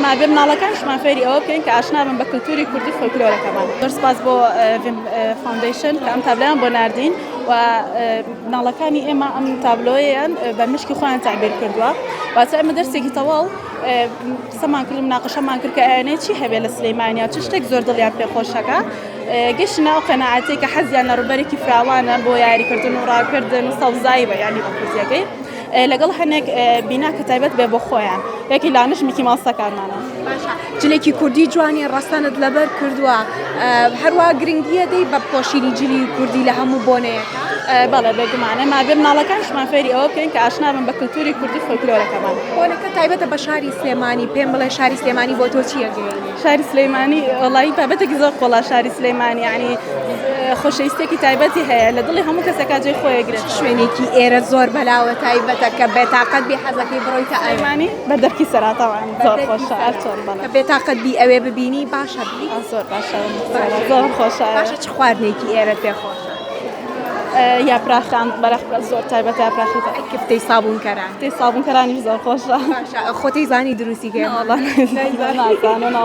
ما بێ مناڵەکانشمان فێری ئەوە بکەین کە ئاشنا بن بە کلتوری کوردی فۆلکلۆرەکەمان. زۆر سپاس بۆ ڤیم فاوندیشن کە ئەم تابلۆیان بۆ ناردین و مناڵەکانی ئێمە ئەم تابلۆیان بە مشکی خۆیان تعبیر کردووە. واتە ئێمە دەرسێکی تەواو قسەمان کرد مناقەشەمان کرد کە ئەیانەیە چی هەبێ لە سلەیمانیا چ شتێک زۆر دڵیان پێخۆشەکە. گەشتنا ئەو قەناعەتەی کە حەزیان لە ڕوبەرێکی فراوانە بۆ یاریکردن و ڕاکردن و سەوزایی بە ینی بە کوردیەکەی لەگەڵ هەنێک بینا کە تایبەت بێ بۆ خۆیان یەکی لانش میکی ماسەکانمانە. جلێکی کوردی جوانی ڕاستانت لەبەر کردووە هەروە گرنگیە دەی بە پۆشیری جلی کوردی لە هەموو بۆنەیەکە. بەڵێ بێگومانە ما بێ مناڵەکانشمان فێری ئەوە بکەین کە ئاشنا بن بە کلتوری کوردی فۆلکلۆرەکەمان. بۆنەکە تایبەتە بە شاری سلێمانی پێم بڵێ شاری سلێمانی بۆ تۆ چیە گەیەنی؟ شاری سلەیمانی وڵی بابەتێکی زۆر قۆڵا شاری سلەیمانی ینی خۆشەویستێکی تایبەتی هەیە لە دڵی هەموو کەسێکا جێی خۆیەگرێت. شوێنێکی ئێرە زۆر بەلاوە تایبەتە کە بێتاقەت بێ حەزەکەی بڕۆیتە ئەیمانی بە دەرکی سەراتەوان زۆر خۆشە ئەرچۆن بەڵێ کە بێتاقەت بی ئەوێ ببینی باشە بی زۆر باشە زۆر خۆشە. باشە چ خواردنێکی ئێرە پێخۆشە؟ یاپراخان بەرەخ زۆر تایبەت یاپراخی کفتەی سابوونکەران تێ سابوونکەرانیش زۆر خۆشە. خۆتەی زانی دروستی کێ نازانم